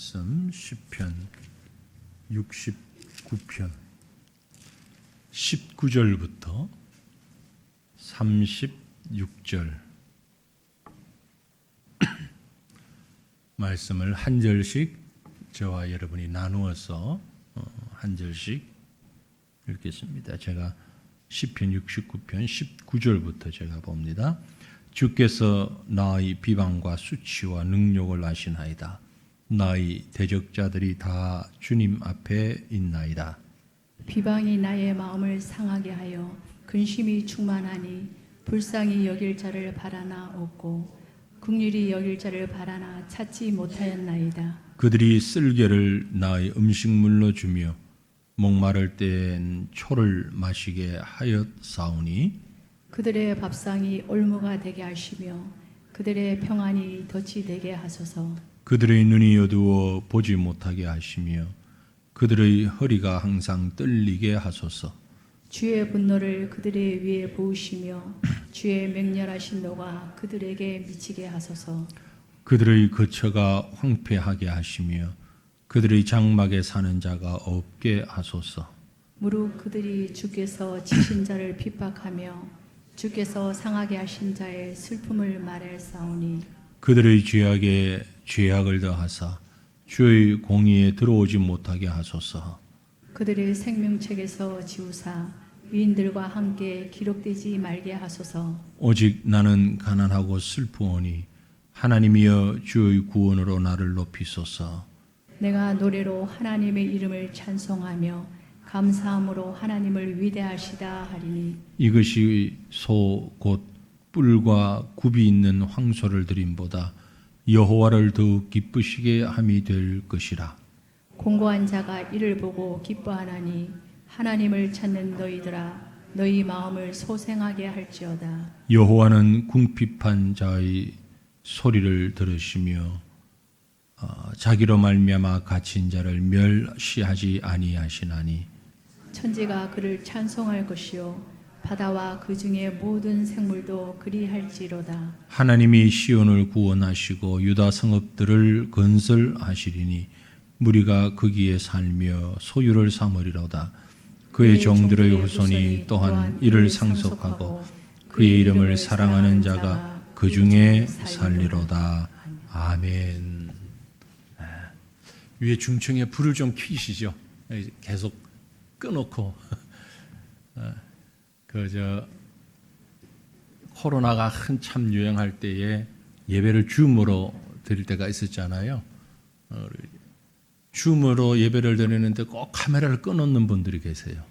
말씀 시편 69편 19절부터 36절 말씀을 한 절씩 저와 여러분이 나누어서 한 절씩 읽겠습니다. 제가 시편 69편 19절부터 제가 봅니다. 주께서 나의 비방과 수치와 능욕을 아시나이다. 나의 대적자들이 다 주님 앞에 있나이다. 비방이 나의 마음을 상하게 하여 근심이 충만하니 불쌍히 여길 자를 바라나 없고 긍휼히 여길 자를 바라나 찾지 못하였나이다. 그들이 쓸개를 나의 음식물로 주며 목마를 땐 초를 마시게 하였사오니 그들의 밥상이 올무가 되게 하시며 그들의 평안이 덫이 되게 하소서. 그들의 눈이 어두워 보지 못하게 하시며 그들의 허리가 항상 떨리게 하소서. 주의 분노를 그들의 위에 부으시며 주의 맹렬하신 노가 그들에게 미치게 하소서. 그들의 거처가 황폐하게 하시며 그들의 장막에 사는 자가 없게 하소서. 무릇 그들이 주께서 치신 자를 핍박하며 주께서 상하게 하신 자의 슬픔을 말할사오니 그들의 죄악에 죄악을 더하사 주의 공의에 들어오지 못하게 하소서. 그들의 생명책에서 지우사 위인들과 함께 기록되지 말게 하소서. 오직 나는 가난하고 슬프오니 하나님이여 주의 구원으로 나를 높이소서. 내가 노래로 하나님의 이름을 찬송하며 감사함으로 하나님을 위대하시다 하리니 이것이 소 곧 뿔과 굽이 있는 황소를 드림보다 여호와를 더욱 기쁘시게 함이 될 것이라. 공고한 자가 이를 보고 기뻐하나니 하나님을 찾는 너희들아 너희 마음을 소생하게 할지어다. 여호와는 궁핍한 자의 소리를 들으시며 자기로 말미암아 갇힌 자를 멸시하지 아니하시나니 천지가 그를 찬송할 것이요 바다와 그 중에 모든 생물도 그리할지로다. 하나님이 시온을 구원하시고 유다 성읍들을 건설하시리니 무리가 거기에 살며 소유를 삼으리로다. 그의 종들의 후손이 또한 이를 상속하고 그의 이름을 사랑하는 자가 그 중에 살리로다. 아멘. 위에 중층에 불을 좀 켜시죠. 계속 꺼놓고 코로나가 한참 유행할 때에 예배를 줌으로 드릴 때가 있었잖아요. 줌으로 예배를 드리는데 꼭 카메라를 꺼놓는 분들이 계세요.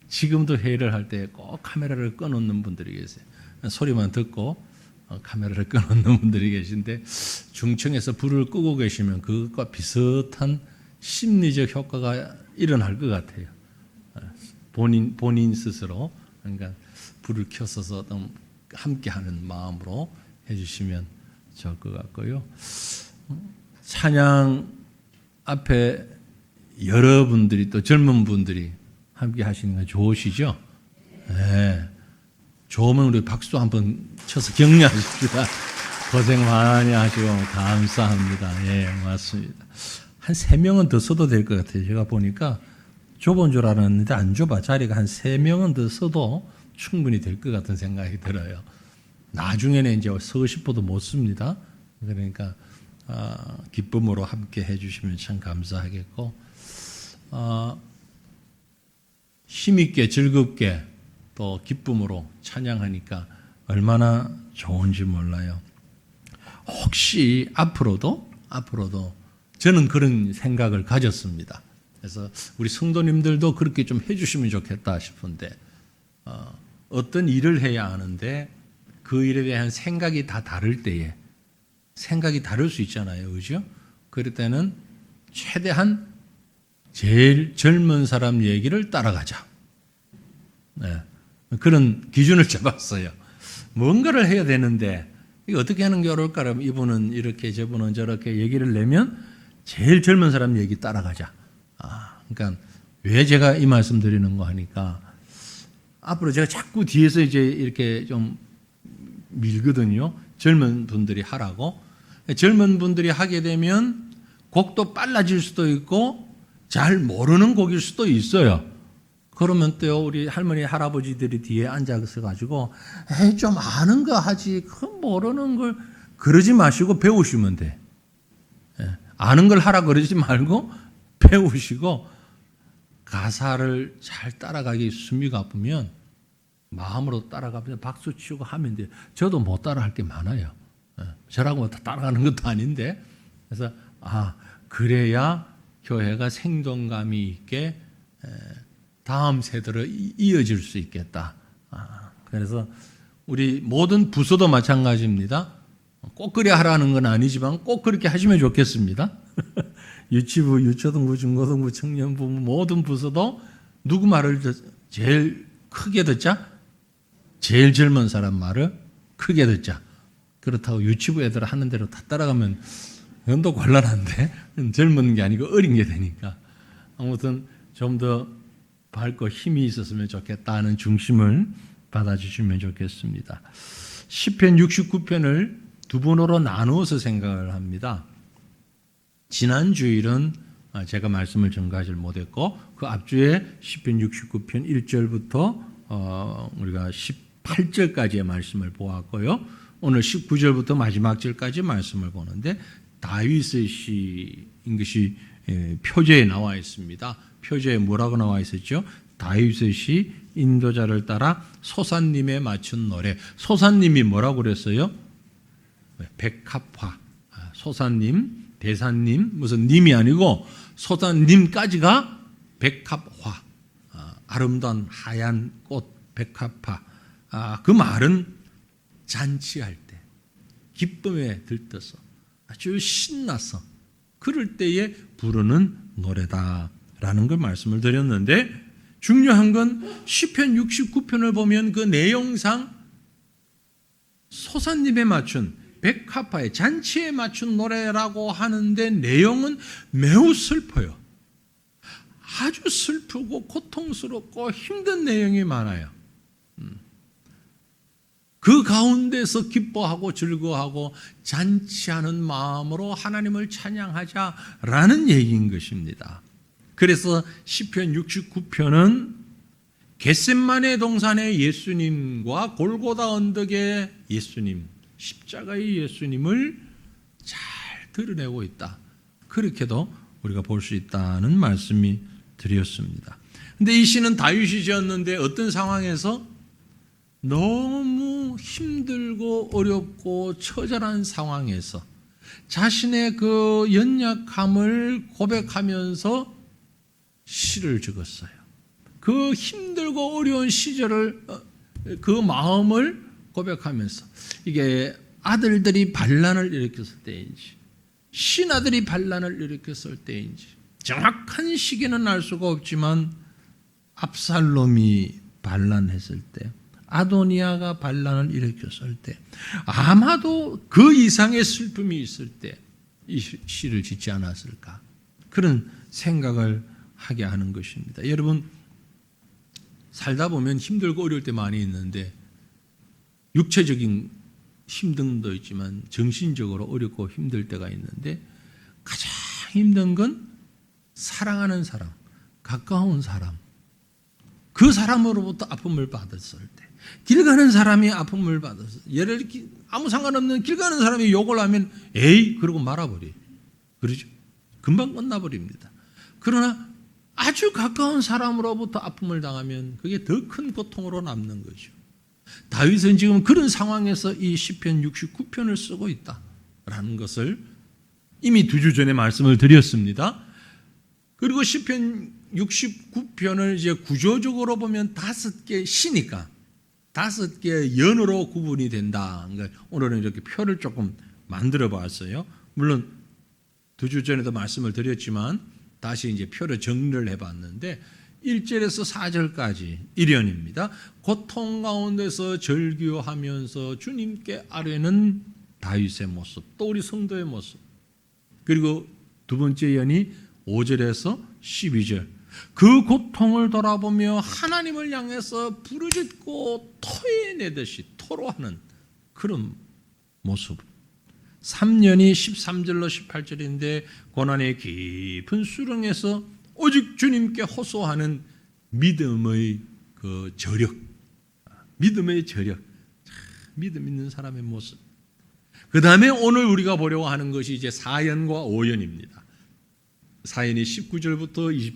지금도 회의를 할 때 꼭 카메라를 꺼놓는 분들이 계세요. 소리만 듣고 카메라를 꺼놓는 분들이 계신데 중층에서 불을 끄고 계시면 그것과 비슷한 심리적 효과가 일어날 것 같아요. 본인 스스로 그러니까 불을 켜서서 함께하는 마음으로 해주시면 좋을 것 같고요. 찬양 앞에 여러분들이 또 젊은 분들이 함께 하시는 거 좋으시죠? 네. 좋으면 우리 박수 한번 쳐서 격려하십시다. 고생 많이 하시고 감사합니다. 예, 맞습니다. 한 3명은 더 써도 될 것 같아요. 제가 보니까 좁은 줄 알았는데 안 좁아. 자리가 한 3명은 더 써도 충분히 될 것 같은 생각이 들어요. 나중에는 이제 서고 싶어도 못 씁니다. 그러니까 기쁨으로 함께 해주시면 참 감사하겠고 힘있게 즐겁게 또 기쁨으로 찬양하니까 얼마나 좋은지 몰라요. 혹시 앞으로도 저는 그런 생각을 가졌습니다. 그래서 우리 성도님들도 그렇게 좀 해주시면 좋겠다 싶은데 어떤 일을 해야 하는데 그 일에 대한 생각이 다 다를 때에 생각이 다를 수 있잖아요. 그죠? 그럴 때는 최대한 제일 젊은 사람 얘기를 따라가자. 네. 그런 기준을 잡았어요. 뭔가를 해야 되는데 이거 어떻게 하는 게 어려울까? 그러면 이분은 이렇게 저분은 저렇게 얘기를 내면 제일 젊은 사람 얘기 따라가자. 그러니까 왜 제가 이 말씀 드리는 거 하니까 앞으로 제가 자꾸 뒤에서 이제 이렇게 좀 밀거든요. 젊은 분들이 하라고. 젊은 분들이 하게 되면 곡도 빨라질 수도 있고 잘 모르는 곡일 수도 있어요. 그러면 또 우리 할머니 할아버지들이 뒤에 앉아서 가지고 에이 좀 아는 거 하지 그 모르는 걸 그러지 마시고 배우시면 돼. 아는 걸 하라 그러지 말고 배우시고 가사를 잘 따라가기 숨이 가쁘면 마음으로 따라가면서 박수 치고 하면 돼요. 저도 못 따라할 게 많아요. 저라고 다 따라가는 것도 아닌데. 그래서 그래야 교회가 생동감이 있게 다음 세대로 이어질 수 있겠다. 그래서 우리 모든 부서도 마찬가지입니다. 꼭 그래 하라는 건 아니지만 꼭 그렇게 하시면 좋겠습니다. 유치부, 유초등부, 중고등부, 청년부 모든 부서도 누구 말을 제일 크게 듣자? 제일 젊은 사람 말을 크게 듣자. 그렇다고 유치부 애들 하는 대로 다 따라가면 그건 또 곤란한데 젊은 게 아니고 어린 게 되니까 아무튼 좀 더 밝고 힘이 있었으면 좋겠다는 중심을 받아주시면 좋겠습니다. 시편 69편을 두 번으로 나누어서 생각을 합니다. 지난 주일은 제가 말씀을 전가하지 못했고 그 앞주에 시편 69편 1절부터 우리가 18절까지의 말씀을 보았고요. 오늘 19절부터 마지막 절까지 말씀을 보는데 다윗의 시인 것이 표제에 나와 있습니다. 표제에 뭐라고 나와 있었죠? 다윗의 시 인도자를 따라 소산님에 맞춘 노래. 소산님이 뭐라고 그랬어요? 백합화. 소산님, 대산님, 무슨 님이 아니고 소산님까지가 백합화. 아름다운 하얀 꽃 백합화. 그 말은 잔치할 때 기쁨에 들떠서 아주 신나서 그럴 때에 부르는 노래다라는 걸 말씀을 드렸는데 중요한 건 시편 69편을 보면 그 내용상 소산님에 맞춘 백합화의 잔치에 맞춘 노래라고 하는데 내용은 매우 슬퍼요. 아주 슬프고 고통스럽고 힘든 내용이 많아요. 그 가운데서 기뻐하고 즐거워하고 잔치하는 마음으로 하나님을 찬양하자라는 얘기인 것입니다. 그래서 시편 69편은 겟셋마네 동산의 예수님과 골고다 언덕의 예수님, 십자가의 예수님을 잘 드러내고 있다. 그렇게도 우리가 볼 수 있다는 말씀이 드렸습니다. 근데 이 시는 다윗이 지었는데 어떤 상황에서 너무 힘들고 어렵고 처절한 상황에서 자신의 그 연약함을 고백하면서 시를 적었어요. 그 힘들고 어려운 시절을 그 마음을 고백하면서 이게 아들들이 반란을 일으켰을 때인지 신하들이 반란을 일으켰을 때인지 정확한 시기는 알 수가 없지만 압살롬이 반란했을 때 아도니아가 반란을 일으켰을 때 아마도 그 이상의 슬픔이 있을 때 이 시를 짓지 않았을까 그런 생각을 하게 하는 것입니다. 여러분 살다 보면 힘들고 어려울 때 많이 있는데 육체적인 힘듦도 있지만 정신적으로 어렵고 힘들 때가 있는데 가장 힘든 건 사랑하는 사람, 가까운 사람 그 사람으로부터 아픔을 받았을 때 길 가는 사람이 아픔을 받았을 때 예를 들어 아무 상관없는 길 가는 사람이 욕을 하면 에이 그러고 말아버려. 그러죠? 금방 끝나버립니다. 그러나 아주 가까운 사람으로부터 아픔을 당하면 그게 더 큰 고통으로 남는 거죠. 다윗은 지금 그런 상황에서 이 시편 69편을 쓰고 있다라는 것을 이미 2주 전에 말씀을 드렸습니다. 그리고 시편 69편을 이제 구조적으로 보면 5개 시니까 5개 연으로 구분이 된다. 그러니까 오늘은 이렇게 표를 조금 만들어 봤어요. 물론 2주 전에도 말씀을 드렸지만 다시 이제 표를 정리를 해봤는데 1절에서 4절까지 1연입니다. 고통 가운데서 절규하면서 주님께 아뢰는 다윗의 모습, 또 우리 성도의 모습. 그리고 두 번째 연이 5절에서 12절. 그 고통을 돌아보며 하나님을 향해서 부르짖고 토해내듯이 토로하는 그런 모습. 3년이 13절로 18절인데 고난의 깊은 수렁에서 오직 주님께 호소하는 믿음의 그 저력, 믿음의 저력, 믿음 있는 사람의 모습. 그 다음에 오늘 우리가 보려고 하는 것이 이제 사연과 오연입니다. 사연이 19절부터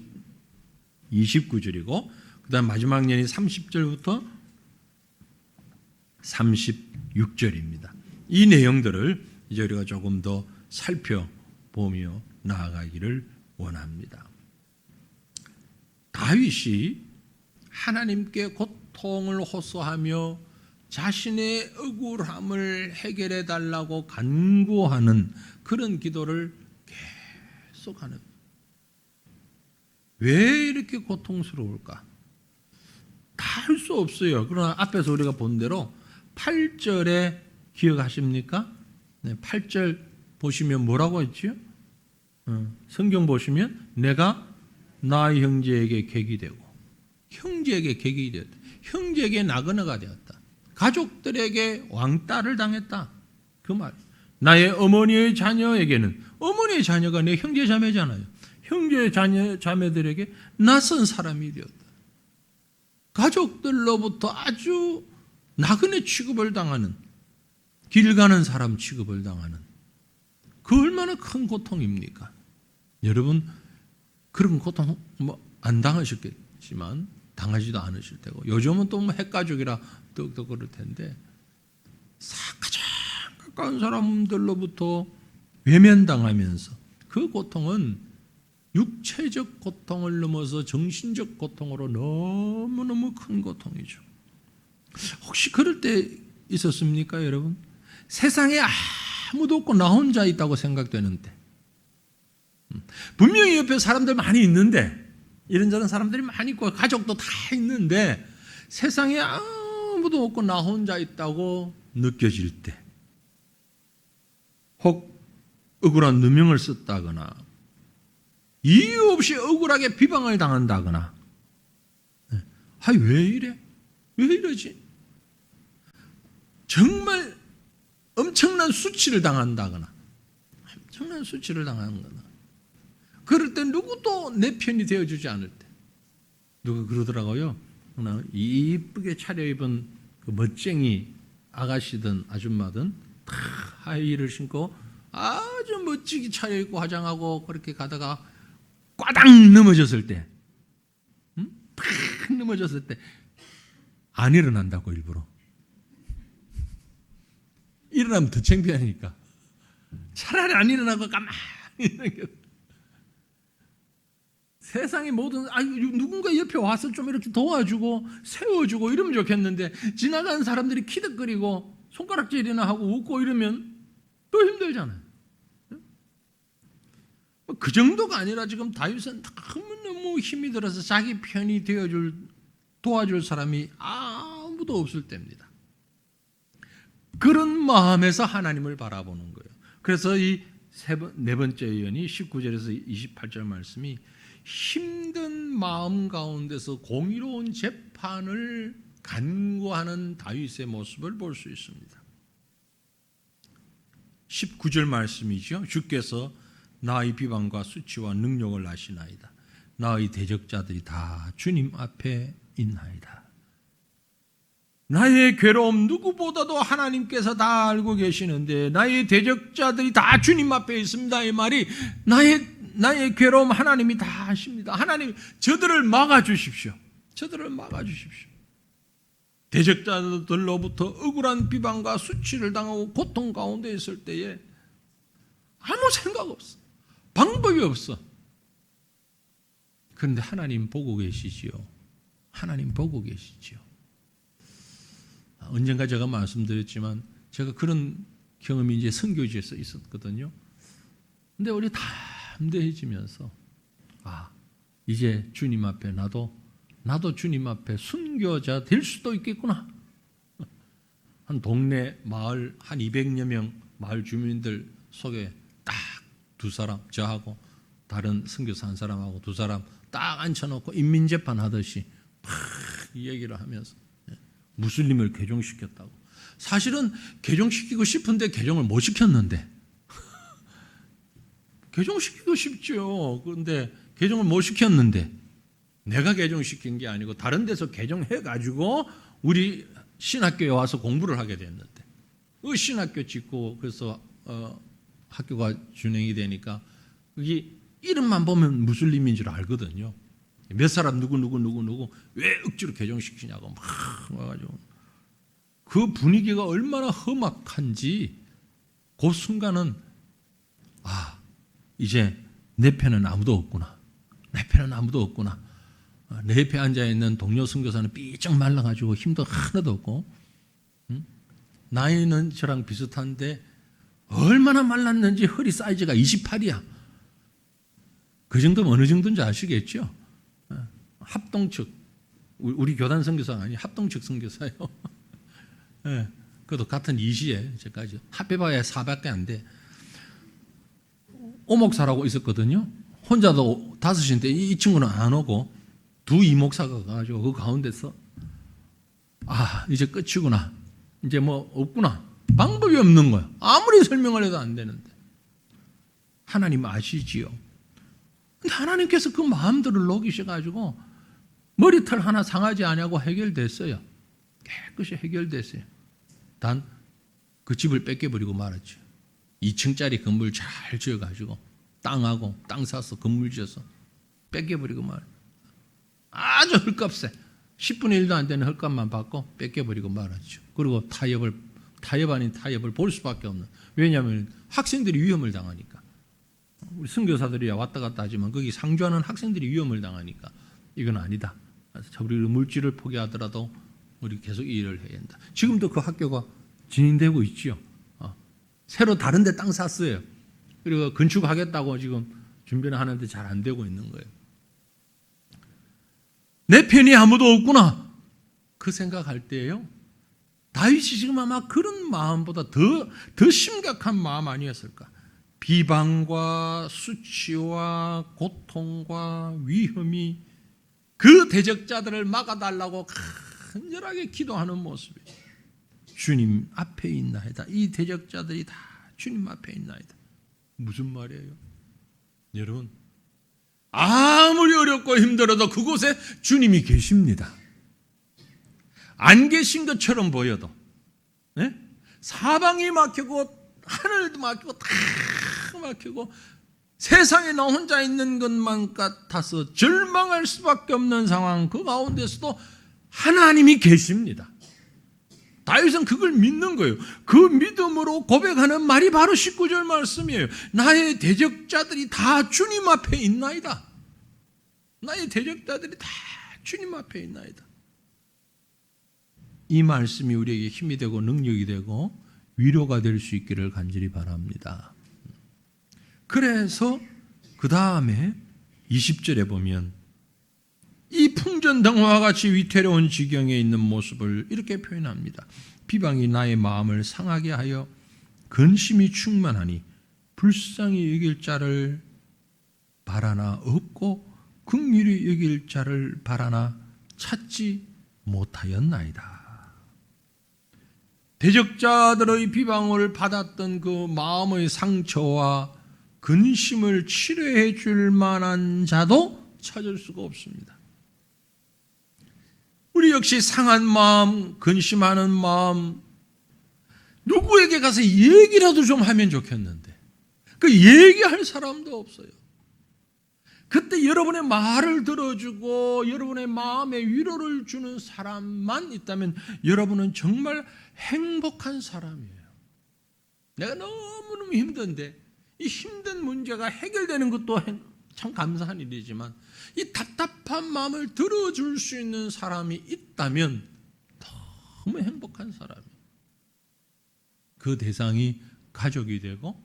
29절이고 그 다음 마지막 년이 30절부터 36절입니다. 이 내용들을 이제 우리가 조금 더 살펴보며 나아가기를 원합니다. 다윗이 하나님께 고통을 호소하며 자신의 억울함을 해결해 달라고 간구하는 그런 기도를 계속하는. 왜 이렇게 고통스러울까? 다 할 수 없어요. 그러나 앞에서 우리가 본 대로 8절에 기억하십니까? 네, 8절 보시면 뭐라고 했죠? 성경 보시면 내가 나의 형제에게 객이 되고 형제에게 객이 되었다. 형제에게 나그네가 되었다. 가족들에게 왕따를 당했다. 그 말. 나의 어머니의 자녀에게는 어머니의 자녀가 내 형제 자매잖아요. 형제의 자녀 자매들에게 낯선 사람이 되었다. 가족들로부터 아주 나그네 취급을 당하는 길 가는 사람 취급을 당하는 그 얼마나 큰 고통입니까? 여러분 그런 고통 안 당하셨겠지만 당하지도 않으실 테고 요즘은 또 핵가족이라 또 그럴 텐데 가장 가까운 사람들로부터 외면당하면서 그 고통은 육체적 고통을 넘어서 정신적 고통으로 너무너무 큰 고통이죠. 혹시 그럴 때 있었습니까, 여러분? 세상에 아무도 없고 나 혼자 있다고 생각되는데 분명히 옆에 사람들 많이 있는데 이런저런 사람들이 많이 있고 가족도 다 있는데 세상에 아무도 없고 나 혼자 있다고 느껴질 때 혹 억울한 누명을 썼다거나 이유 없이 억울하게 비방을 당한다거나 왜 이래? 왜 이러지? 정말 엄청난 수치를 당한다거나 엄청난 수치를 당한다거나 그럴 때 누구도 내 편이 되어주지 않을 때 누가 그러더라고요. 이쁘게 차려입은 그 멋쟁이 아가씨든 아줌마든 다 하이힐을 신고 아주 멋지게 차려입고 화장하고 그렇게 가다가 꽈당 넘어졌을 때 팍 넘어졌을 때 안 일어난다고 일부러 일어나면 더 창피하니까 차라리 안 일어나고 가만히 있는 세상의 모든 누군가 옆에 와서 좀 이렇게 도와주고 세워주고 이러면 좋겠는데 지나가는 사람들이 키득거리고 손가락질이나 하고 웃고 이러면 더 힘들잖아요. 그 정도가 아니라 지금 다윗은 너무 힘이 들어서 자기 편이 도와줄 사람이 아무도 없을 때입니다. 그런 마음에서 하나님을 바라보는 거예요. 그래서 이 네 번째 예언이 19절에서 28절 말씀이 힘든 마음 가운데서 공의로운 재판을 간구하는 다윗의 모습을 볼 수 있습니다. 19절 말씀이죠. 주께서 나의 비방과 수치와 능력을 아시나이다. 나의 대적자들이 다 주님 앞에 있나이다. 나의 괴로움 누구보다도 하나님께서 다 알고 계시는데 나의 대적자들이 다 주님 앞에 있습니다. 이 말이 나의 괴로움 하나님이 다 아십니다. 하나님 저들을 막아주십시오. 저들을 막아주십시오. 대적자들로부터 억울한 비방과 수치를 당하고 고통 가운데 있을 때에 아무 생각 없어. 방법이 없어. 그런데 하나님 보고 계시지요. 하나님 보고 계시지요. 언젠가 제가 말씀드렸지만 제가 그런 경험이 이제 선교지에서 있었거든요. 근데 우리 담대해지면서 이제 주님 앞에 나도 주님 앞에 순교자 될 수도 있겠구나. 한 동네 마을 한 200여 명 마을 주민들 속에 딱 두 사람 저하고 다른 선교사 한 사람하고 두 사람 딱 앉혀놓고 인민재판 하듯이 막 얘기를 하면서 무슬림을 개종시켰다고. 사실은 개종시키고 싶은데 개종을 못 시켰는데 개종시키고 싶죠. 그런데 개종을 못 시켰는데 내가 개종시킨 게 아니고 다른 데서 개종해가지고 우리 신학교에 와서 공부를 하게 됐는데 그 신학교 짓고 그래서 학교가 진행이 되니까 여기 이름만 보면 무슬림인 줄 알거든요. 몇 사람 누구 왜 억지로 개종시키냐고 막 와가지고 그 분위기가 얼마나 험악한지 그 순간은 이제 내 편은 아무도 없구나. 내 편은 아무도 없구나. 내 옆에 앉아있는 동료 선교사는 삐쩍 말라가지고 힘도 하나도 없고 나이는 저랑 비슷한데 얼마나 말랐는지 허리 사이즈가 28이야. 그 정도면 어느 정도인지 아시겠죠? 합동측, 우리 교단 선교사가 아니 합동측 선교사예요. 네, 그것도 같은 이시에 저까지 합해봐야 4밖에 안 돼. 오목사라고 있었거든요. 혼자도 5인데 이 친구는 안 오고 두 이목사가 가가지고 그 가운데서 이제 끝이구나. 이제 뭐 없구나. 방법이 없는 거야. 아무리 설명을 해도 안 되는데. 하나님 아시지요. 근데 하나님께서 그 마음들을 녹이셔가지고 머리털 하나 상하지 않냐고 해결됐어요. 깨끗이 해결됐어요. 단 그 집을 뺏겨버리고 말았죠. 2층짜리 건물 잘 지어가지고 땅하고 땅 사서 건물 지어서 뺏겨버리고 말. 아주 헐값에 10분의 1도 안 되는 헐값만 받고 뺏겨버리고 말았죠. 그리고 타협 아닌 타협을 볼 수밖에 없는. 왜냐하면 학생들이 위험을 당하니까. 우리 선교사들이 왔다 갔다 하지만 거기 상주하는 학생들이 위험을 당하니까 이건 아니다. 그래서 우리 물질을 포기하더라도 우리 계속 이 일을 해야 한다. 지금도 그 학교가 진행되고 있지요. 새로 다른 데 땅 샀어요. 그리고 건축하겠다고 지금 준비를 하는데 잘 안 되고 있는 거예요. 내 편이 아무도 없구나. 그 생각할 때예요. 다윗이 지금 아마 그런 마음보다 더 심각한 마음 아니었을까. 비방과 수치와 고통과 위험이 그 대적자들을 막아달라고 간절하게 기도하는 모습이 주님 앞에 있나이다. 이 대적자들이 다 주님 앞에 있나이다. 무슨 말이에요? 여러분, 아무리 어렵고 힘들어도 그곳에 주님이 계십니다. 안 계신 것처럼 보여도 네? 사방이 막히고 하늘도 막히고 다 막히고 세상에 나 혼자 있는 것만 같아서 절망할 수밖에 없는 상황 그 가운데서도 하나님이 계십니다. 다윗은 그걸 믿는 거예요. 그 믿음으로 고백하는 말이 바로 19절 말씀이에요. 나의 대적자들이 다 주님 앞에 있나이다. 나의 대적자들이 다 주님 앞에 있나이다. 이 말씀이 우리에게 힘이 되고 능력이 되고 위로가 될 수 있기를 간절히 바랍니다. 그래서 그 다음에 20절에 보면 이 풍전등화와 같이 위태로운 지경에 있는 모습을 이렇게 표현합니다. 비방이 나의 마음을 상하게 하여 근심이 충만하니 불쌍히 여길 자를 바라나 없고 긍휼히 여길 자를 바라나 찾지 못하였나이다. 대적자들의 비방을 받았던 그 마음의 상처와 근심을 치료해 줄 만한 자도 찾을 수가 없습니다. 우리 역시 상한 마음, 근심하는 마음, 누구에게 가서 얘기라도 좀 하면 좋겠는데 그 얘기할 사람도 없어요. 그때 여러분의 말을 들어주고 여러분의 마음에 위로를 주는 사람만 있다면 여러분은 정말 행복한 사람이에요. 내가 너무너무 힘든데 이 힘든 문제가 해결되는 것도 참 감사한 일이지만 이 답답한 마음을 들어줄 수 있는 사람이 있다면 너무 행복한 사람이에요. 그 대상이 가족이 되고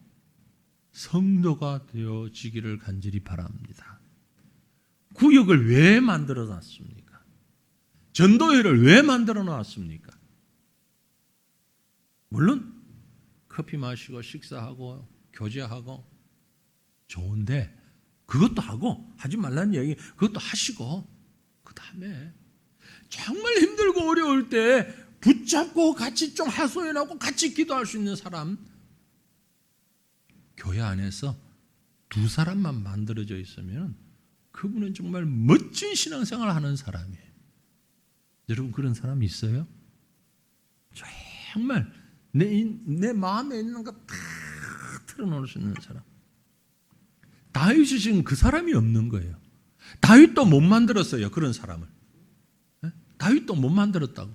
성도가 되어지기를 간절히 바랍니다. 구역을 왜 만들어 놨습니까? 전도회를 왜 만들어 놨습니까? 물론 커피 마시고 식사하고 교제하고 좋은데 그것도 하고 하지 말라는 얘기 그것도 하시고 그 다음에 정말 힘들고 어려울 때 붙잡고 같이 좀 하소연하고 같이 기도할 수 있는 사람 교회 안에서 두 사람만 만들어져 있으면 그분은 정말 멋진 신앙생활을 하는 사람이에요. 여러분 그런 사람 있어요? 정말 내 마음에 있는 거 다 털어놓을 수 있는 사람. 다윗이 지금 그 사람이 없는 거예요. 다윗도 못 만들었어요. 그런 사람을. 다윗도 못 만들었다고.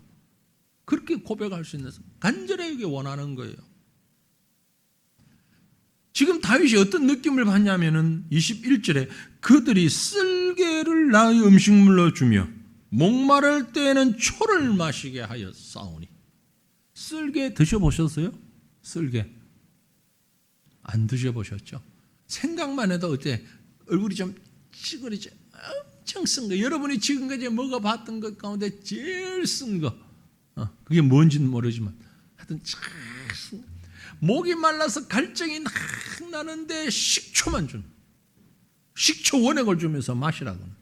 그렇게 고백할 수 있는 사람. 간절하게 원하는 거예요. 지금 다윗이 어떤 느낌을 받냐면은 21절에 그들이 쓸개를 나의 음식물로 주며 목마를 때에는 초를 마시게 하여 싸우니. 쓸개 드셔보셨어요? 쓸개. 안 드셔보셨죠? 생각만 해도 어때? 얼굴이 좀 찌그러져. 엄청 쓴 거. 여러분이 지금까지 먹어봤던 것 가운데 제일 쓴 거. 그게 뭔지는 모르지만 하여튼 참 쓴 거. 목이 말라서 갈증이 막 나는데 식초만 주는. 식초 원액을 주면서 마시라고는.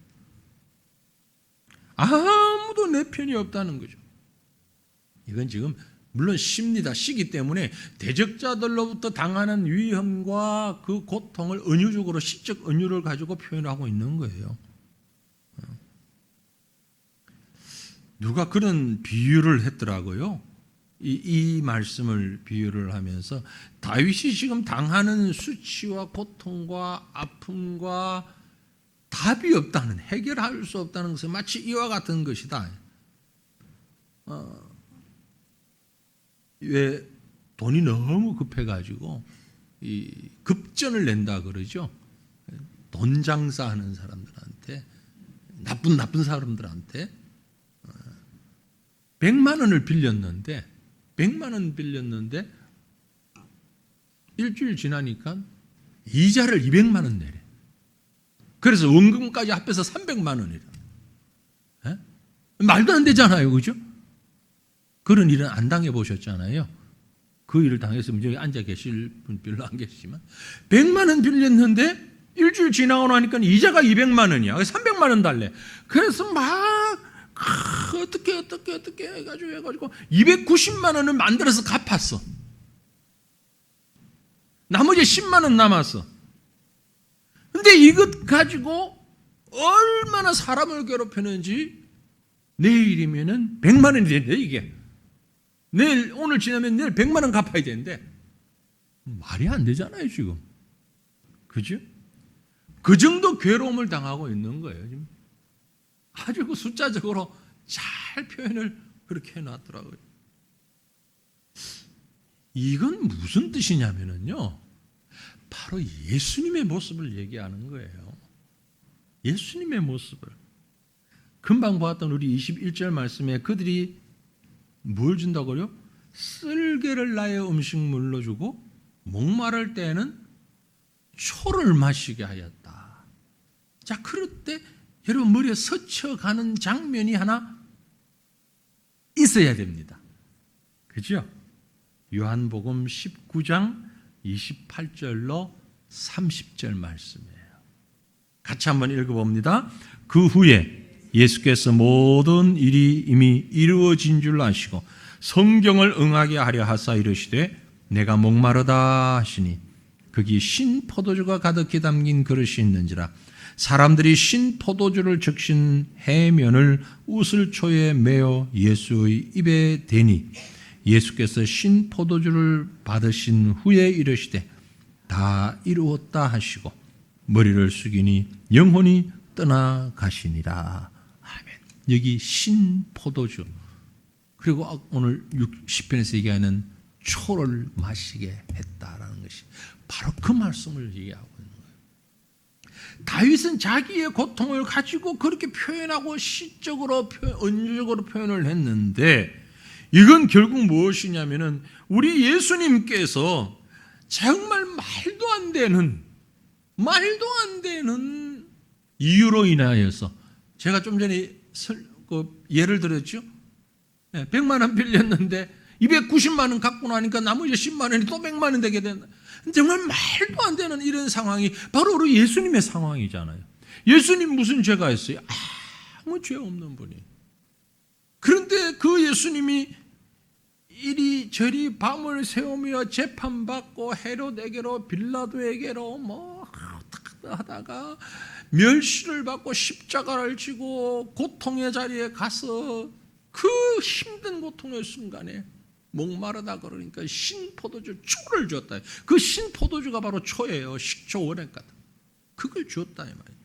아무도 내 편이 없다는 거죠. 이건 지금 물론 시입니다. 시기 때문에 대적자들로부터 당하는 위험과 그 고통을 은유적으로 시적 은유를 가지고 표현하고 있는 거예요. 누가 그런 비유를 했더라고요. 이 말씀을 비유를 하면서 다윗이 지금 당하는 수치와 고통과 아픔과 답이 없다는, 해결할 수 없다는 것은 마치 이와 같은 것이다. 왜 돈이 너무 급해가지고 이 급전을 낸다 그러죠. 돈 장사하는 사람들한테, 나쁜 사람들한테 100만 원을 빌렸는데 100만 원 빌렸는데 일주일 지나니까 이자를 200만 원 내래. 그래서 원금까지 합해서 300만 원이라. 말도 안 되잖아요. 그죠? 그런 일은 안 당해보셨잖아요. 그 일을 당했으면 여기 앉아 계실 분 별로 안 계시지만 100만 원 빌렸는데 일주일 지나고 나니까 이자가 200만 원이야. 300만 원 달래. 그래서 막 어떻게 해가지고 290만 원을 만들어서 갚았어. 나머지 10만 원 남았어. 근데 이것 가지고 얼마나 사람을 괴롭혔는지 내일이면은 100만 원이 된대, 이게. 오늘 지나면 내일 100만 원 갚아야 되는데 말이 안 되잖아요, 지금. 그죠? 그 정도 괴로움을 당하고 있는 거예요, 지금. 아주 그 숫자적으로 잘 표현을 그렇게 해놨더라고요. 이건 무슨 뜻이냐면요, 바로 예수님의 모습을 얘기하는 거예요. 예수님의 모습을. 금방 보았던 우리 21절 말씀에 그들이 뭘 준다고요? 쓸개를 나의 음식물로 주고 목마를 때에는 초를 마시게 하였다. 자, 그럴 때 여러분 머리에 스쳐가는 장면이 하나 있어야 됩니다. 그죠? 요한복음 19장 28절로 30절 말씀이에요. 같이 한번 읽어봅니다. 그 후에 예수께서 모든 일이 이미 이루어진 줄 아시고 성경을 응하게 하려 하사 이르시되 내가 목마르다 하시니 거기 신 포도주가 가득히 담긴 그릇이 있는지라 사람들이 신 포도주를 적신 해면을 우슬초에 메어 예수의 입에 대니 예수께서 신 포도주를 받으신 후에 이르시되 다 이루었다 하시고 머리를 숙이니 영혼이 떠나가시니라. 아멘. 여기 신 포도주, 그리고 오늘 10편에서 얘기하는 초를 마시게 했다라는 것이 바로 그 말씀을 얘기하고 있는 거예요. 다윗은 자기의 고통을 가지고 그렇게 표현하고 시적으로 은유적으로 표현을 했는데 이건 결국 무엇이냐면은 우리 예수님께서 정말 말도 안 되는 이유로 인하여서, 제가 좀 전에 예를 들었죠. 100만 원 빌렸는데 290만 원 갖고 나니까 나머지 10만 원이 또 100만 원 되게 된다. 정말 말도 안 되는 이런 상황이 바로 우리 예수님의 상황이잖아요. 예수님 무슨 죄가 있어요? 아무 죄 없는 분이. 그런데 그 예수님이 이리저리 밤을 새우며 재판받고 헤롯에게로 빌라도에게로 하다가 멸시를 받고 십자가를 지고 고통의 자리에 가서 그 힘든 고통의 순간에 목마르다 그러니까 신포도주 초를 줬다. 그 신포도주가 바로 초예요. 식초 원액 같은. 그걸 줬다 이 말이에요.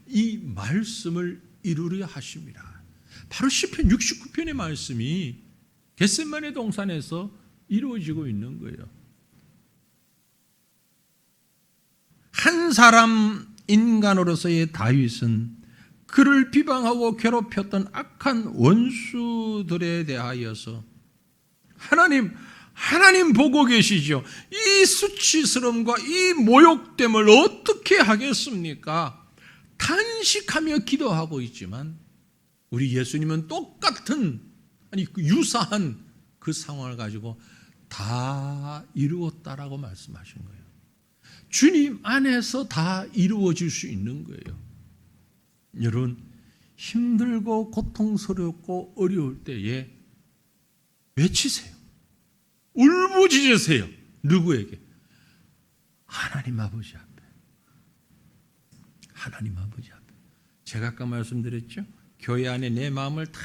이 말씀을 이루려 하심이라. 바로 시편 69편의 말씀이 겟세마네 동산에서 이루어지고 있는 거예요. 한 사람 인간으로서의 다윗은 그를 비방하고 괴롭혔던 악한 원수들에 대하여서 하나님 보고 계시죠. 이 수치스러움과 이 모욕됨을 어떻게 하겠습니까? 탄식하며 기도하고 있지만 우리 예수님은 똑같은 유사한 그 상황을 가지고 다 이루었다라고 말씀하신 거예요. 주님 안에서 다 이루어질 수 있는 거예요. 여러분, 힘들고 고통스럽고 어려울 때에 외치세요. 울부짖으세요. 누구에게? 하나님 아버지 앞에. 하나님 아버지 앞에. 제가 아까 말씀드렸죠? 교회 안에 내 마음을 다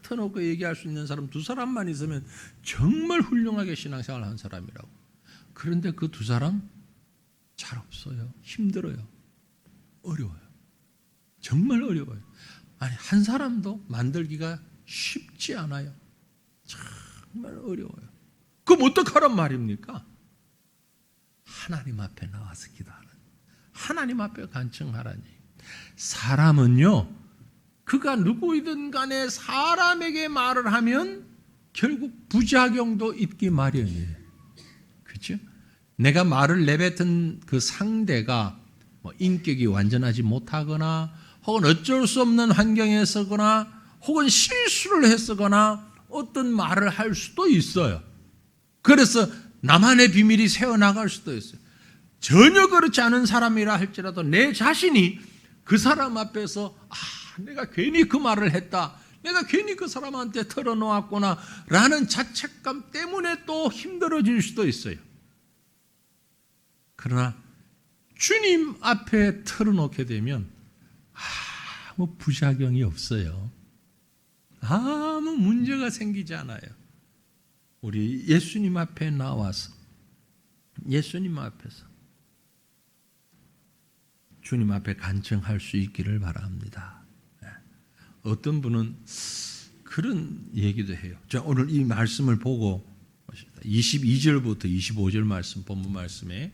터놓고 얘기할 수 있는 사람 2사람만 있으면 정말 훌륭하게 신앙생활을 한 사람이라고. 그런데 그 2사람 잘 없어요. 힘들어요. 어려워요. 정말 어려워요. 아니, 한 사람도 만들기가 쉽지 않아요. 정말 어려워요. 그럼 어떡하란 말입니까? 하나님 앞에 나와서 기도하라. 하나님 앞에 간청하라니. 사람은요, 그가 누구이든 간에 사람에게 말을 하면 결국 부작용도 있기 마련이에요. 그렇죠? 내가 말을 내뱉은 그 상대가 인격이 완전하지 못하거나 혹은 어쩔 수 없는 환경에 서거나 혹은 실수를 했거나 어떤 말을 할 수도 있어요. 그래서 나만의 비밀이 새어나갈 수도 있어요. 전혀 그렇지 않은 사람이라 할지라도 내 자신이 그 사람 앞에서 내가 괜히 그 말을 했다. 내가 괜히 그 사람한테 털어놓았구나 라는 자책감 때문에 또 힘들어질 수도 있어요. 그러나 주님 앞에 털어놓게 되면 아무 부작용이 없어요. 아무 문제가 생기지 않아요. 우리 예수님 앞에 나와서 예수님 앞에서 주님 앞에 간청할 수 있기를 바랍니다. 어떤 분은 그런 얘기도 해요. 자, 오늘 이 말씀을 보고 22절부터 25절 말씀, 본문 말씀에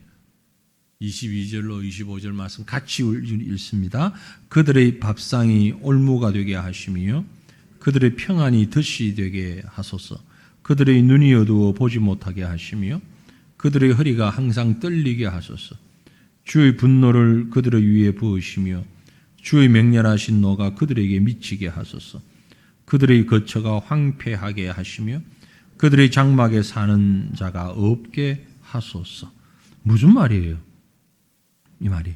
22절로 25절 말씀 같이 읽습니다. 그들의 밥상이 올무가 되게 하시며 그들의 평안이 덫이 되게 하소서. 그들의 눈이 어두워 보지 못하게 하시며 그들의 허리가 항상 떨리게 하소서. 주의 분노를 그들의 위에 부으시며 주의 맹렬하신 노가 그들에게 미치게 하소서. 그들의 거처가 황폐하게 하시며 그들의 장막에 사는 자가 없게 하소서. 무슨 말이에요? 이 말이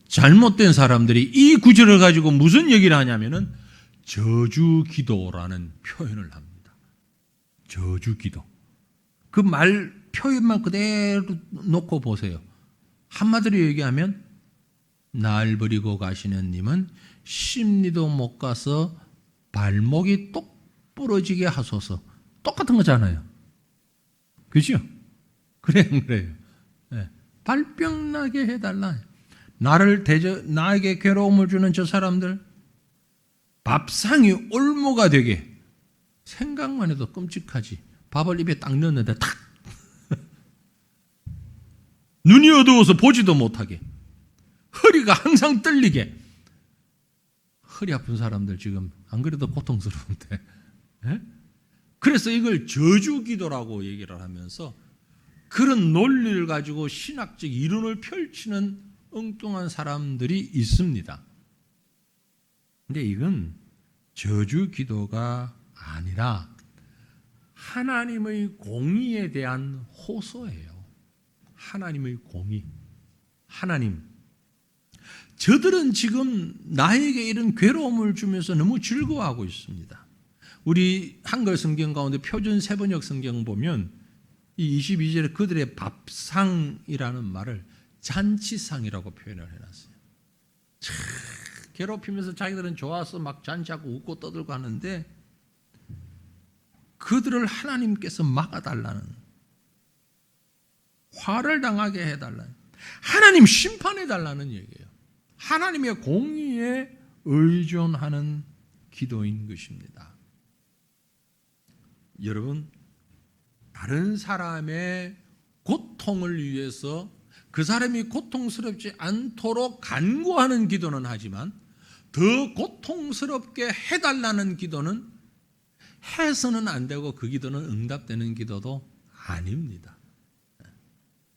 잘못된 사람들이 이 구절을 가지고 무슨 얘기를 하냐면은 저주 기도라는 표현을 합니다. 저주 기도. 그 말 표현만 그대로 놓고 보세요. 한마디로 얘기하면 날 버리고 가시는 님은 심리도 못 가서 발목이 똑 부러지게 하소서. 똑같은 거잖아요. 그죠? 그래요. 네. 발병 나게 해달라. 나에게 괴로움을 주는 저 사람들, 밥상이 올무가 되게. 생각만 해도 끔찍하지. 밥을 입에 딱 넣었는데 탁 눈이 어두워서 보지도 못하게, 허리가 항상 떨리게. 허리 아픈 사람들 지금 안 그래도 고통스러운데, 예? 그래서 이걸 저주기도라고 얘기를 하면서 그런 논리를 가지고 신학적 이론을 펼치는 엉뚱한 사람들이 있습니다. 근데 이건 저주기도가 아니라 하나님의 공의에 대한 호소예요. 하나님의 공의. 하나님, 저들은 지금 나에게 이런 괴로움을 주면서 너무 즐거워하고 있습니다. 우리 한글 성경 가운데 표준 세번역 성경 보면 이 22절에 그들의 밥상이라는 말을 잔치상이라고 표현을 해놨어요. 참 괴롭히면서 자기들은 좋아서 막 잔치하고 웃고 떠들고 하는데 그들을 하나님께서 막아달라는, 화를 당하게 해달라는, 하나님 심판해달라는 얘기예요. 하나님의 공의에 의존하는 기도인 것입니다. 여러분, 다른 사람의 고통을 위해서 그 사람이 고통스럽지 않도록 간구하는 기도는 하지만 더 고통스럽게 해달라는 기도는 해서는 안 되고 그 기도는 응답되는 기도도 아닙니다.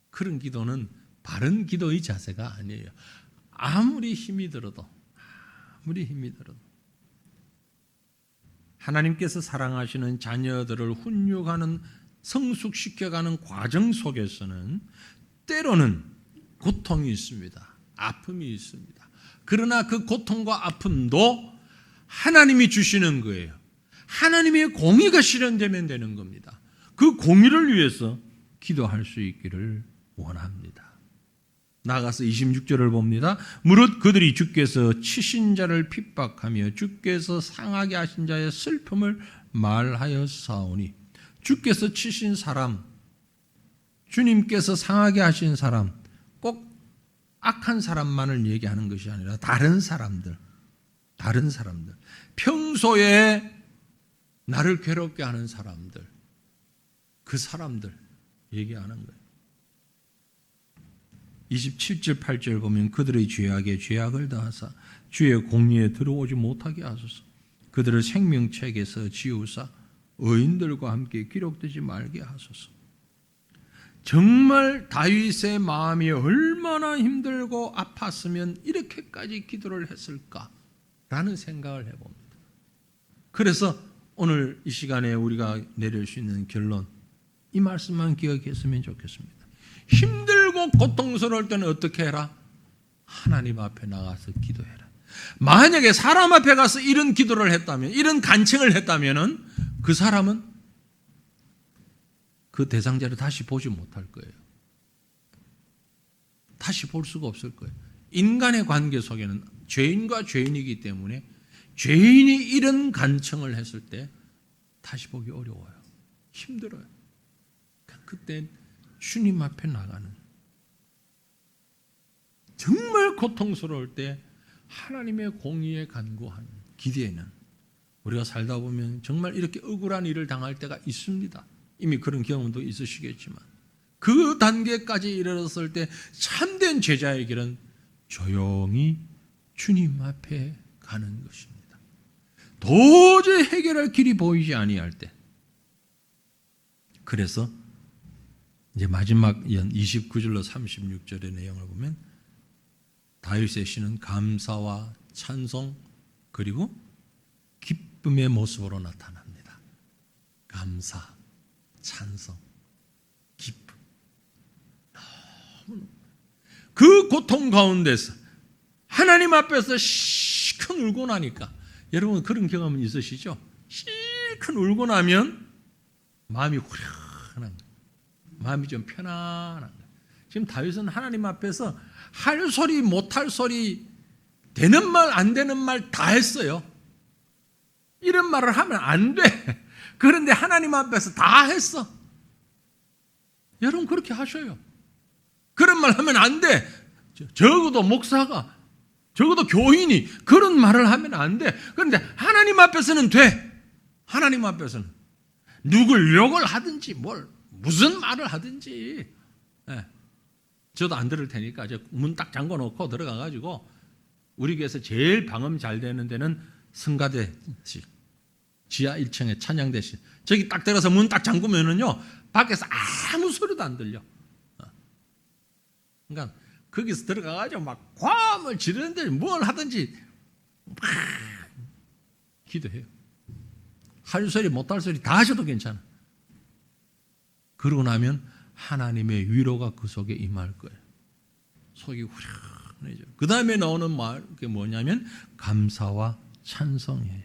그런 기도는 바른 기도의 자세가 아니에요. 아무리 힘이 들어도 하나님께서 사랑하시는 자녀들을 훈육하는, 성숙시켜가는 과정 속에서는 때로는 고통이 있습니다. 아픔이 있습니다. 그러나 그 고통과 아픔도 하나님이 주시는 거예요. 하나님의 공의가 실현되면 되는 겁니다. 그 공의를 위해서 기도할 수 있기를 원합니다. 나아가서 26절을 봅니다. 무릇 그들이 주께서 치신 자를 핍박하며 주께서 상하게 하신 자의 슬픔을 말하여 사오니, 주께서 치신 사람, 주님께서 상하게 하신 사람, 꼭 악한 사람만을 얘기하는 것이 아니라 다른 사람들, 평소에 나를 괴롭게 하는 사람들, 그 사람들 얘기하는 거예요. 27절 8절 보면 그들의 죄악에 죄악을 더하사 주의 공의에 들어오지 못하게 하소서. 그들을 생명책에서 지우사 의인들과 함께 기록되지 말게 하소서. 정말 다윗의 마음이 얼마나 힘들고 아팠으면 이렇게까지 기도를 했을까라는 생각을 해봅니다. 그래서 오늘 이 시간에 우리가 내릴 수 있는 결론, 이 말씀만 기억했으면 좋겠습니다. 힘들고 고통스러울 때는 어떻게 해라? 하나님 앞에 나가서 기도해라. 만약에 사람 앞에 가서 이런 기도를 했다면, 이런 간청을 했다면 그 사람은 그 대상자를 다시 보지 못할 거예요. 다시 볼 수가 없을 거예요. 인간의 관계 속에는 죄인과 죄인이기 때문에 죄인이 이런 간청을 했을 때 다시 보기 어려워요. 힘들어요. 그때 주님 앞에 나가는, 정말 고통스러울 때 하나님의 공의에 간구하는 기대는, 우리가 살다 보면 정말 이렇게 억울한 일을 당할 때가 있습니다. 이미 그런 경험도 있으시겠지만 그 단계까지 이르렀을 때 참된 제자의 길은 조용히 주님 앞에 가는 것입니다. 도저히 해결할 길이 보이지 아니할 때. 그래서 이제 마지막 29절로 36절의 내용을 보면 다윗의 시는 감사와 찬송 그리고 기쁨의 모습으로 나타납니다. 감사, 찬송, 기쁨. 너무 그 고통 가운데서 하나님 앞에서 실컷 울고 나니까, 여러분 그런 경험은 있으시죠? 실컷 울고 나면 마음이 후련한 거예요. 마음이 좀 편안한 거예요. 지금 다윗은 하나님 앞에서 할 소리 못할 소리, 되는 말 안 되는 말 다 했어요. 이런 말을 하면 안 돼. 그런데 하나님 앞에서 다 했어. 여러분 그렇게 하셔요. 그런 말 하면 안 돼. 적어도 목사가, 적어도 교인이 그런 말을 하면 안 돼. 그런데 하나님 앞에서는 돼. 하나님 앞에서는 누굴 욕을 하든지 무슨 말을 하든지, 저도 안 들을 테니까 문 딱 잠궈 놓고 들어가 가지고, 우리 교회에서 제일 방음 잘 되는 데는 성가대실 지하 1층에 찬양대실, 저기 딱 들어서 문 딱 잠그면은요 밖에서 아무 소리도 안 들려. 그러니까 거기서 들어가 가지고 막 과음을 지르는데 뭘 하든지 막 기도해요. 할 소리 못할 소리 다 하셔도 괜찮아. 그러고 나면 하나님의 위로가 그 속에 임할 거예요. 속이 후련해져. 그 다음에 나오는 말, 그게 뭐냐면 감사와 찬송이에요.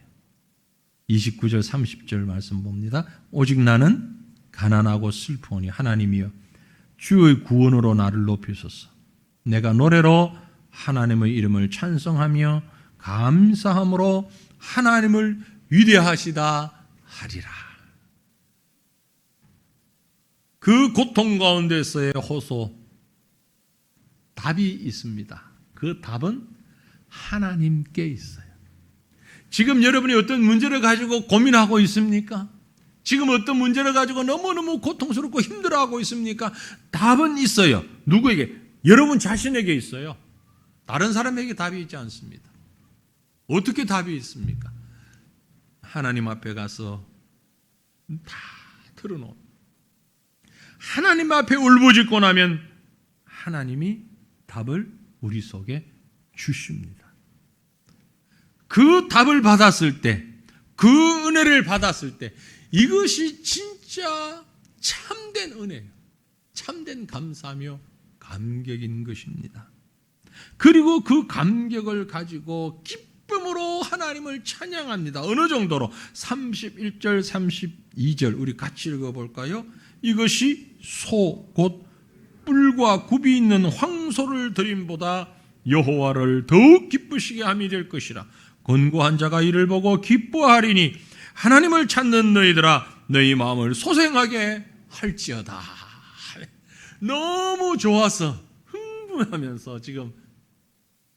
29절 30절 말씀 봅니다. 오직 나는 가난하고 슬프오니 하나님이여 주의 구원으로 나를 높이소서. 내가 노래로 하나님의 이름을 찬송하며 감사함으로 하나님을 위대하시다 하리라. 그 고통 가운데서의 호소, 답이 있습니다. 그 답은 하나님께 있어요. 지금 여러분이 어떤 문제를 가지고 고민하고 있습니까? 지금 어떤 문제를 가지고 너무너무 고통스럽고 힘들어하고 있습니까? 답은 있어요. 누구에게? 여러분 자신에게 있어요. 다른 사람에게 답이 있지 않습니다. 어떻게 답이 있습니까? 하나님 앞에 가서 다 털어놓은, 하나님 앞에 울부짖고 나면 하나님이 답을 우리 속에 주십니다. 그 답을 받았을 때, 그 은혜를 받았을 때, 이것이 진짜 참된 은혜예요. 참된 감사며 감격인 것입니다. 그리고 그 감격을 가지고 기쁨으로 하나님을 찬양합니다. 어느 정도로? 31절, 32절 우리 같이 읽어볼까요? 이것이 소, 곧 뿔과 굽이 있는 황소를 드림보다 여호와를 더욱 기쁘시게 함이 될 것이라. 권고한 자가 이를 보고 기뻐하리니 하나님을 찾는 너희들아 너희 마음을 소생하게 할지어다. 너무 좋아서 흥분하면서 지금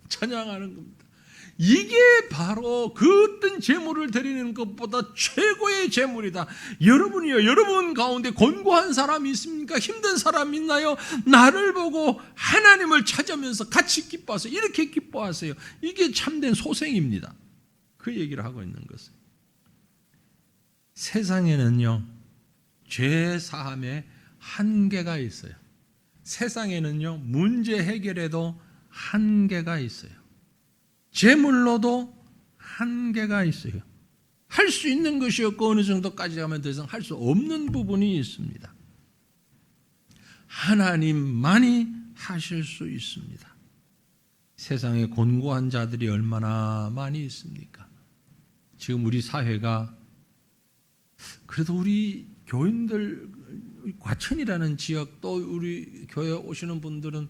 찬양하는 겁니다. 이게 바로 그 어떤 제물을 드리는 것보다 최고의 제물이다. 여러분이요, 여러분 가운데 곤고한 사람이 있습니까? 힘든 사람이 있나요? 나를 보고 하나님을 찾으면서 같이 기뻐하세요. 이렇게 기뻐하세요. 이게 참된 소생입니다. 그 얘기를 하고 있는 것은, 세상에는요 죄 사함에 한계가 있어요. 세상에는요 문제 해결에도 한계가 있어요. 제물로도 한계가 있어요. 할 수 있는 것이 없고 어느 정도까지 가면 더 이상 할 수 없는 부분이 있습니다. 하나님만이 하실 수 있습니다. 세상에 곤고한 자들이 얼마나 많이 있습니까? 지금 우리 사회가, 그래도 우리 교인들, 과천이라는 지역, 또 우리 교회 오시는 분들은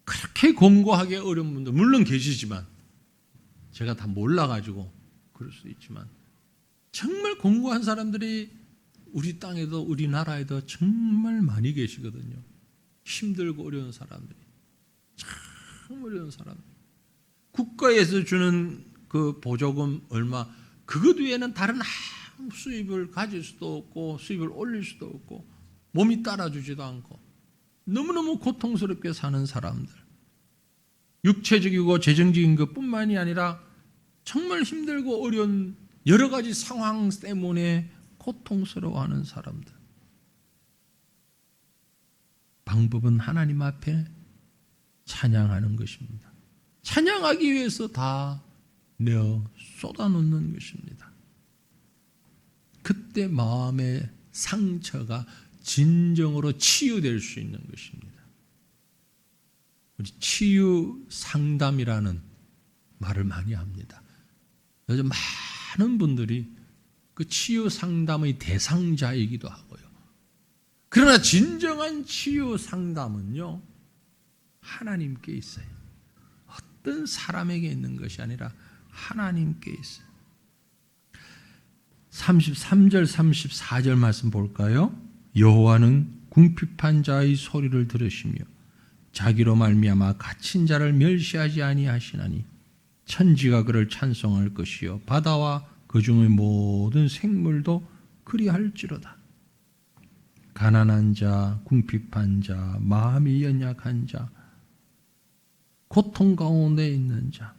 그렇게 곤고하게 어려운 분들 물론 계시지만, 제가 다 몰라가지고 그럴 수 있지만 정말 곤고한 사람들이 우리 땅에도 우리나라에도 정말 많이 계시거든요. 힘들고 어려운 사람들이, 참 어려운 사람들. 국가에서 주는 그 보조금 얼마, 그것 외에는 다른 아무 수입을 가질 수도 없고 수입을 올릴 수도 없고 몸이 따라주지도 않고 너무너무 고통스럽게 사는 사람들, 육체적이고 재정적인 것뿐만이 아니라 정말 힘들고 어려운 여러 가지 상황 때문에 고통스러워하는 사람들. 방법은 하나님 앞에 찬양하는 것입니다. 찬양하기 위해서 다 내어 쏟아놓는 것입니다. 그때 마음의 상처가 진정으로 치유될 수 있는 것입니다. 우리 치유 상담이라는 말을 많이 합니다. 요즘 많은 분들이 그 치유 상담의 대상자이기도 하고요. 그러나 진정한 치유 상담은요, 하나님께 있어요. 어떤 사람에게 있는 것이 아니라 하나님께 있어요. 33절, 34절 말씀 볼까요? 여호와는 궁핍한 자의 소리를 들으시며 자기로 말미암아 갇힌 자를 멸시하지 아니하시나니 천지가 그를 찬송할 것이요 바다와 그 중의 모든 생물도 그리할지로다. 가난한 자, 궁핍한 자, 마음이 연약한 자, 고통 가운데 있는 자,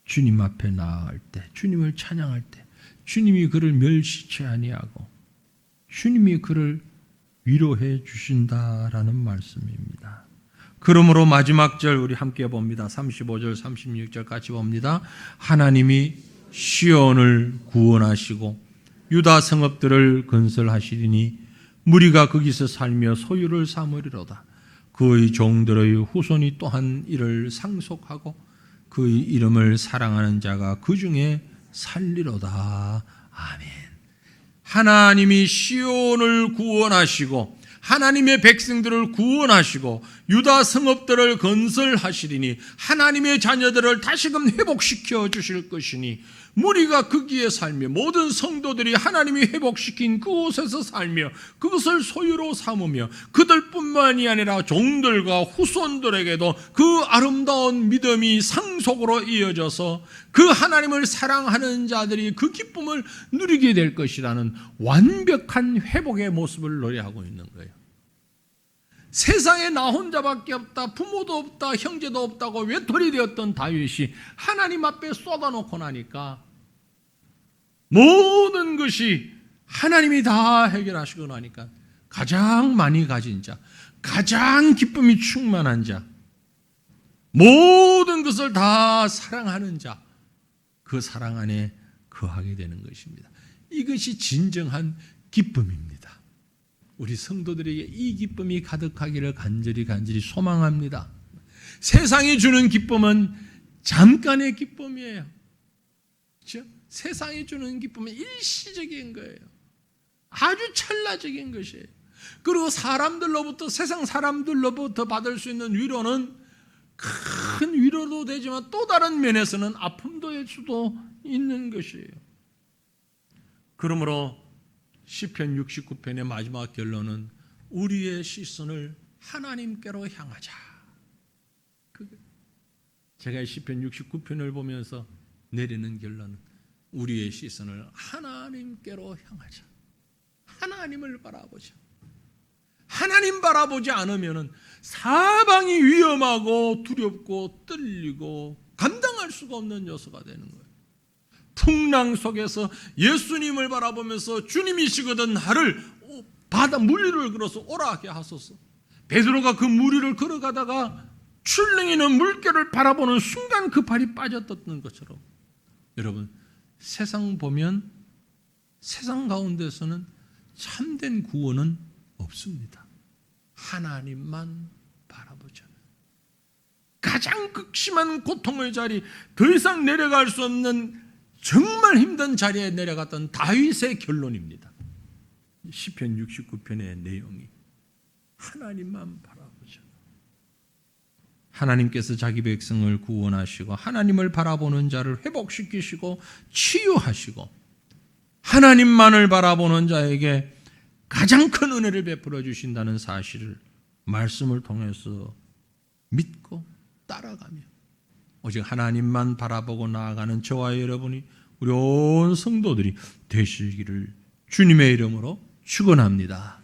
주님 앞에 나아갈 때, 주님을 찬양할 때 주님이 그를 멸시치 아니하고 주님이 그를 위로해 주신다라는 말씀입니다. 그러므로 마지막 절 우리 함께 봅니다. 35절 36절 같이 봅니다. 하나님이 시온을 구원하시고 유다 성읍들을 건설하시리니 무리가 거기서 살며 소유를 삼으리로다. 그의 종들의 후손이 또한 이를 상속하고 그의 이름을 사랑하는 자가 그 중에 살리로다. 아멘. 하나님이 시온을 구원하시고 하나님의 백성들을 구원하시고 유다 성읍들을 건설하시리니 하나님의 자녀들을 다시금 회복시켜 주실 것이니 무리가 거기에 살며 모든 성도들이 하나님이 회복시킨 그곳에서 살며 그것을 소유로 삼으며 그들뿐만이 아니라 종들과 후손들에게도 그 아름다운 믿음이 상속으로 이어져서 그 하나님을 사랑하는 자들이 그 기쁨을 누리게 될 것이라는 완벽한 회복의 모습을 노래하고 있는 거예요. 세상에 나 혼자밖에 없다, 부모도 없다, 형제도 없다고 외톨이 되었던 다윗이 하나님 앞에 쏟아놓고 나니까 모든 것이 하나님이 다 해결하시고 나니까 가장 많이 가진 자, 가장 기쁨이 충만한 자, 모든 것을 다 사랑하는 자, 그 사랑 안에 거하게 되는 것입니다. 이것이 진정한 기쁨입니다. 우리 성도들에게 이 기쁨이 가득하기를 간절히 소망합니다. 세상이 주는 기쁨은 잠깐의 기쁨이에요. 그렇죠? 세상이 주는 기쁨은 일시적인 거예요. 아주 찰나적인 것이에요. 그리고 사람들로부터, 세상 사람들로부터 받을 수 있는 위로는 큰 위로도 되지만 또 다른 면에서는 아픔도 될 수도 있는 것이에요. 그러므로 시편 69편의 마지막 결론은 우리의 시선을 하나님께로 향하자. 제가 시편 69편을 보면서 내리는 결론은 우리의 시선을 하나님께로 향하자. 하나님을 바라보자. 하나님 바라보지 않으면 사방이 위험하고 두렵고 떨리고 감당할 수가 없는 요소가 되는 거예요. 풍랑 속에서 예수님을 바라보면서 주님이시거든 나를 바다 무리를 걸어서 오라게 하소서. 베드로가 그 무리를 걸어가다가 출렁이는 물결을 바라보는 순간 그 발이 빠졌던 것처럼 여러분, 세상 보면 세상 가운데서는 참된 구원은 없습니다. 하나님만 바라보자. 가장 극심한 고통의 자리, 더 이상 내려갈 수 없는 정말 힘든 자리에 내려갔던 다윗의 결론입니다. 시편 69편의 내용이 하나님만 바라보자. 하나님께서 자기 백성을 구원하시고 하나님을 바라보는 자를 회복시키시고 치유하시고 하나님만을 바라보는 자에게 가장 큰 은혜를 베풀어 주신다는 사실을 말씀을 통해서 믿고 따라가며 오직 하나님만 바라보고 나아가는 저와 여러분이 우리 온 성도들이 되시기를 주님의 이름으로 축원합니다.